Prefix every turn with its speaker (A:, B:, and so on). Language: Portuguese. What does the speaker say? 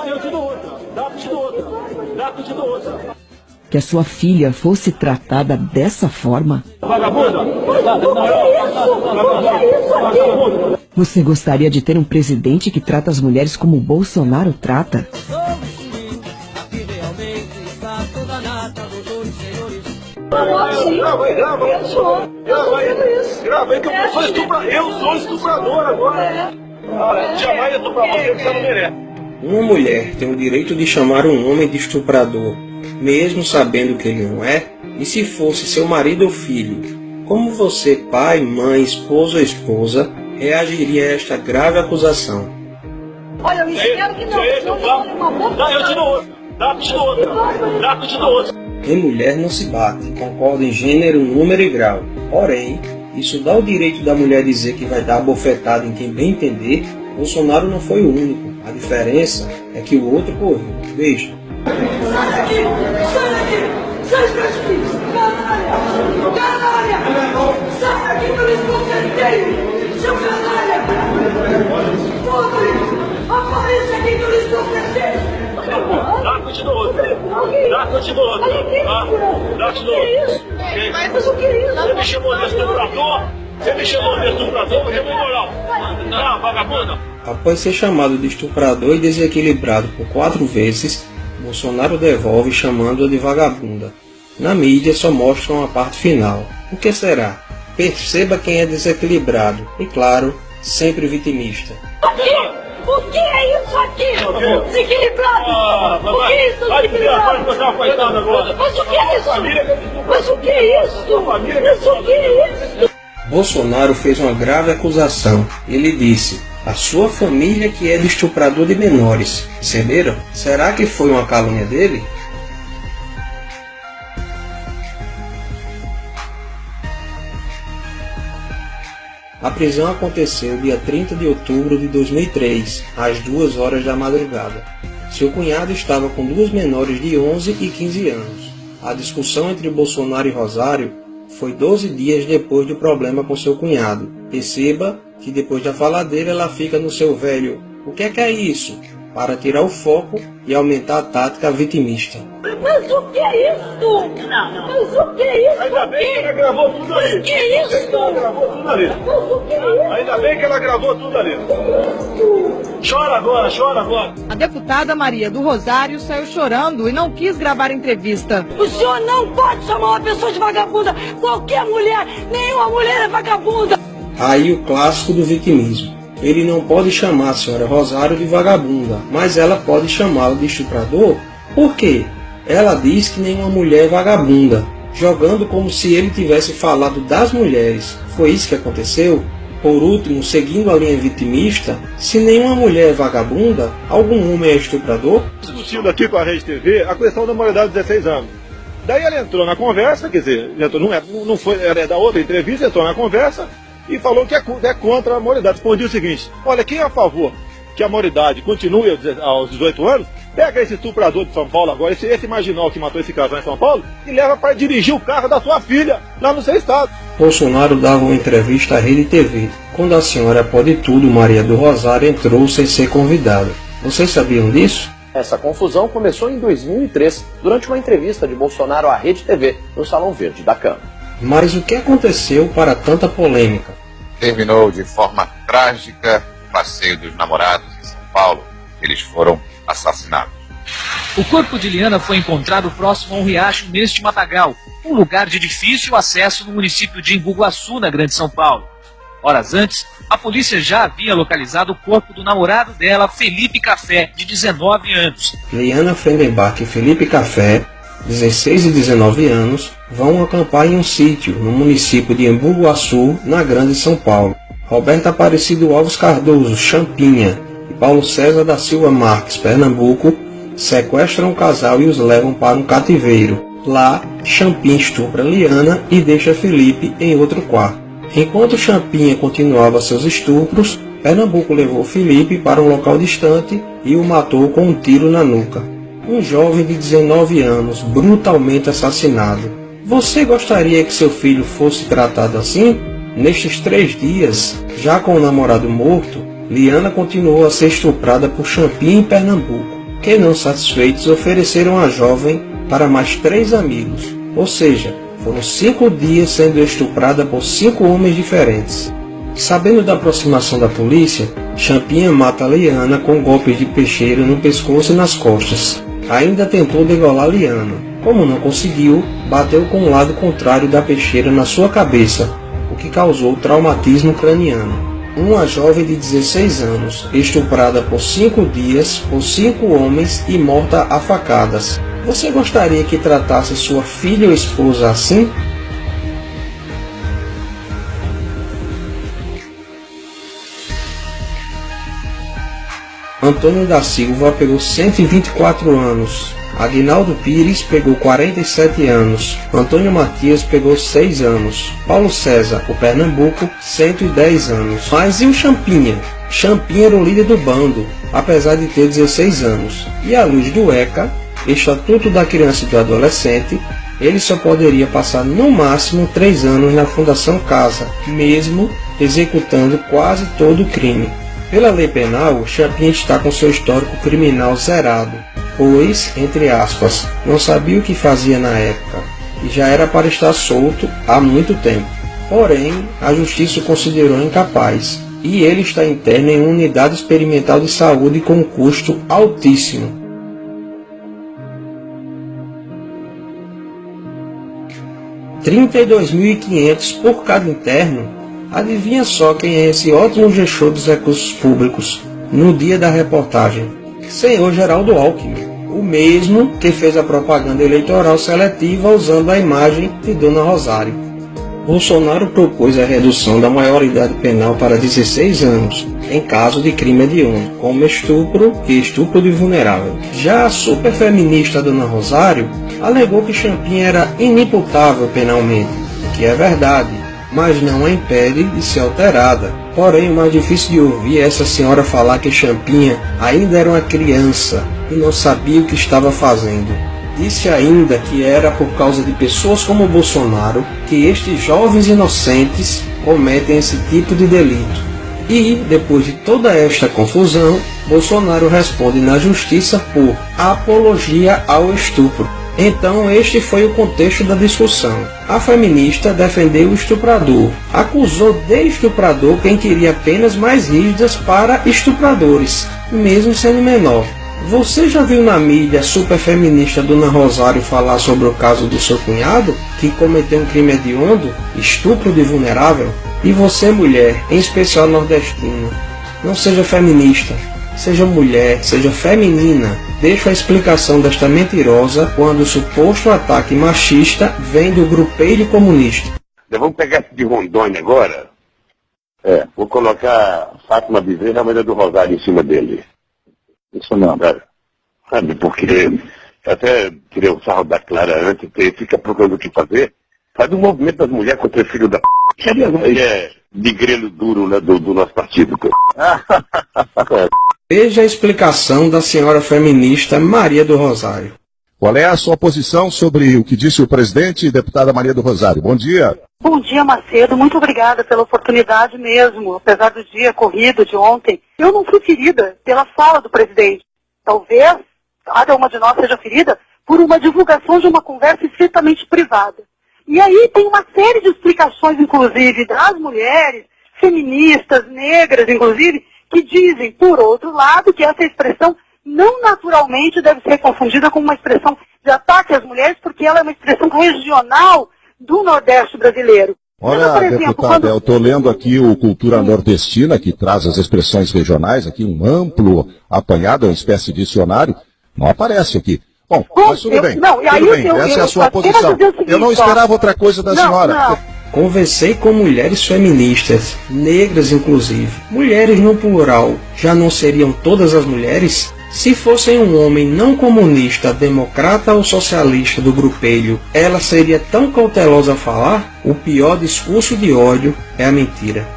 A: Eu te dou outra. Dá que eu te dou outra. Dá que eu te dou outra.
B: Que a sua filha fosse tratada dessa forma?
A: Vagabunda!
B: Você gostaria de ter um presidente que trata as mulheres como o Bolsonaro trata?
A: Grava aí que eu sou estuprador. Eu sou estuprador agora. Jamais estuprar você que você não merece.
C: Uma mulher tem o direito de chamar um homem de estuprador, mesmo sabendo que ele não é? E se fosse seu marido ou filho? Como você, pai, mãe, esposo ou esposa, reagiria a esta grave acusação?
D: Olha, eu espero que não.
A: Eu te dou outra. Dá que eu te dou outra. Dá que eu te dou outra.
C: Em mulher não se bate, concorda em gênero, número e grau. Porém, isso dá o direito da mulher dizer que vai dar bofetada em quem bem entender. Bolsonaro não foi o único. A diferença é que o outro correu. Veja.
D: Sai daqui! Sai daqui! Sai daqui! Canalha! Canalha! Sai daqui que eu me escondei! Seu canalha! Podre! Apareça aqui que eu me escondei!
A: Dá que eu te dou outra. Dá que eu te dou outra. Dá que eu te dou outra.
D: Mas o que é isso?
A: Você me chamou de estuprador? Você me chamou de estuprador? Você me moral. Ah, vagabunda.
C: Após ser chamado de estuprador e desequilibrado por 4 vezes, Bolsonaro devolve chamando-a de vagabunda. Na mídia só mostram a parte final. O que será? Perceba quem é desequilibrado e, claro, sempre vitimista.
D: O que é isso aqui? Desequilibrado! O que é isso? Desequilibrado! Mas o que é isso? Mas o que é isso? Mas o que é isso?
C: Bolsonaro fez uma grave acusação. Ele disse: a sua família que é de estuprador de menores. Perceberam? Será que foi uma calúnia dele? A prisão aconteceu dia 30 de outubro de 2003, às 2 horas da madrugada. Seu cunhado estava com 2 menores de 11 e 15 anos. A discussão entre Bolsonaro e Rosário foi 12 dias depois do problema com seu cunhado. Perceba que depois da faladeira ela fica no seu velho "o que é isso?", para tirar o foco e aumentar a tática vitimista.
D: Mas o que é isso? Mas o que é isso?
A: Ainda bem que ela gravou tudo ali.
D: Mas o que é isso?
A: Ela gravou tudo ali.
D: Mas o que é isso?
A: Ainda bem que ela gravou tudo ali. Chora agora, chora agora.
E: A deputada Maria do Rosário saiu chorando e não quis gravar a entrevista.
D: O senhor não pode chamar uma pessoa de vagabunda. Qualquer mulher, nenhuma mulher é vagabunda.
C: Aí o clássico do vitimismo. Ele não pode chamar a senhora Rosário de vagabunda, mas ela pode chamá-la de estuprador? Por quê? Ela diz que nenhuma mulher é vagabunda, jogando como se ele tivesse falado das mulheres. Foi isso que aconteceu? Por último, seguindo a linha vitimista, se nenhuma mulher é vagabunda, algum homem é estuprador?
A: Discutindo aqui com a Rede TV a questão da maioridade de 16 anos. Daí ela entrou na conversa, quer dizer, não foi, ela é da outra entrevista, entrou na conversa e falou que é contra a maioridade. Respondi o seguinte: olha, quem é a favor que a maioridade continue aos 18 anos, pega esse estuprador de São Paulo agora, esse marginal que matou esse casal em São Paulo, e leva para dirigir o carro da sua filha lá no seu estado.
C: Bolsonaro dava uma entrevista à Rede TV. Quando a senhora Pode Tudo, Maria do Rosário, entrou sem ser convidada. Vocês sabiam disso?
F: Essa confusão começou em 2003, durante uma entrevista de Bolsonaro à Rede TV, no Salão Verde da Câmara.
C: Mas o que aconteceu para tanta polêmica?
G: Terminou de forma trágica o passeio dos namorados em São Paulo. Eles foram assassinados.
H: O corpo de Liana foi encontrado próximo a um riacho neste matagal, um lugar de difícil acesso no município de Embu-Guaçu, na Grande São Paulo. Horas antes, a polícia já havia localizado o corpo do namorado dela, Felipe Café, de 19 anos.
C: Liana Frendenbach e Felipe Café, 16 e 19 anos, vão acampar em um sítio no município de Embu-Guaçu, na Grande São Paulo. Roberto Aparecido Alves Cardoso, Champinha, e Paulo César da Silva Marques, Pernambuco, sequestram o casal e os levam para um cativeiro. Lá, Champinha estupra Liana e deixa Felipe em outro quarto. Enquanto Champinha continuava seus estupros, Pernambuco levou Felipe para um local distante e o matou com um tiro na nuca. Um jovem de 19 anos, brutalmente assassinado. Você gostaria que seu filho fosse tratado assim? Nestes 3 dias, já com o namorado morto, Liana continuou a ser estuprada por Champinha em Pernambuco. que, não satisfeitos, ofereceram a jovem para mais 3 amigos, ou seja, foram 5 dias sendo estuprada por 5 homens diferentes. Sabendo da aproximação da polícia, Champinha mata Liana com golpes de peixeira no pescoço e nas costas. Ainda tentou degolar Liana. Como não conseguiu, bateu com o lado contrário da peixeira na sua cabeça, o que causou traumatismo craniano. Uma jovem de 16 anos, estuprada por 5 dias por 5 homens e morta a facadas. Você gostaria que tratasse sua filha ou esposa assim? Antônio da Silva pegou 124 anos. Aguinaldo Pires pegou 47 anos. Antônio Matias pegou 6 anos. Paulo César, o Pernambuco, 110 anos. Mas e o Champinha? Champinha era o líder do bando, apesar de ter 16 anos. E à luz do ECA, Estatuto da Criança e do Adolescente, ele só poderia passar no máximo 3 anos na Fundação Casa, mesmo executando quase todo o crime. Pela lei penal, Champinha está com seu histórico criminal zerado, pois, entre aspas, não sabia o que fazia na época e já era para estar solto há muito tempo. Porém, a justiça o considerou incapaz e ele está interno em uma unidade experimental de saúde com um custo altíssimo. R$ 32.500 por cada interno. Adivinha só quem é esse ótimo gestor dos recursos públicos no dia da reportagem? Senhor Geraldo Alckmin, o mesmo que fez a propaganda eleitoral seletiva usando a imagem de Dona Rosário. Bolsonaro propôs a redução da maioridade penal para 16 anos, em caso de crime hediondo, como estupro e estupro de vulnerável. Já a superfeminista Dona Rosário alegou que Champinha era inimputável penalmente, o que é verdade, mas não a impede de ser alterada. Porém, o mais difícil de ouvir é essa senhora falar que Champinha ainda era uma criança e não sabia o que estava fazendo. Disse ainda que era por causa de pessoas como Bolsonaro que estes jovens inocentes cometem esse tipo de delito. E, depois de toda esta confusão, Bolsonaro responde na justiça por apologia ao estupro. Então este foi o contexto da discussão. A feminista defendeu o estuprador, acusou de estuprador quem queria penas mais rígidas para estupradores, mesmo sendo menor. Você já viu na mídia a superfeminista Dona Rosário falar sobre o caso do seu cunhado, que cometeu um crime hediondo, estupro de vulnerável? E você, mulher, em especial nordestina, não seja feminista. Seja mulher, seja feminina, deixo a explicação desta mentirosa quando o suposto ataque machista vem do grupelho comunista.
I: Vamos pegar esse de Rondônia agora. Vou colocar Fátima Bezerra, a mulher do Rosário, em cima dele. Isso não, cara. Sabe, porque eu até tirei o sarro da Clara antes, porque fica procurando o que fazer. Faz um movimento das mulheres contra o filho da p. Que é de grelo duro, né, do nosso partido.
C: Veja a explicação da senhora feminista Maria do Rosário.
J: Qual é a sua posição sobre o que disse o presidente e deputada Maria do Rosário? Bom dia.
K: Bom dia, Macedo. Muito obrigada pela oportunidade mesmo. Apesar do dia corrido de ontem, eu não fui ferida pela fala do presidente. Talvez cada uma de nós seja ferida por uma divulgação de uma conversa estritamente privada. E aí tem uma série de explicações, inclusive, das mulheres, feministas, negras, inclusive, que dizem, por outro lado, que essa expressão não naturalmente deve ser confundida com uma expressão de ataque às mulheres, porque ela é uma expressão regional do Nordeste brasileiro.
J: Olha,
K: por exemplo,
J: deputada, eu estou lendo aqui o Cultura Nordestina, que traz as expressões regionais, aqui um amplo apanhado, uma espécie de dicionário, não aparece aqui. Bom, mas tudo bem, essa é a sua posição. Eu não esperava outra coisa da senhora.
K: Não.
C: Conversei com mulheres feministas, negras inclusive. Mulheres no plural, já não seriam todas as mulheres? Se fossem um homem não comunista, democrata ou socialista do grupelho, ela seria tão cautelosa a falar? O pior discurso de ódio é a mentira.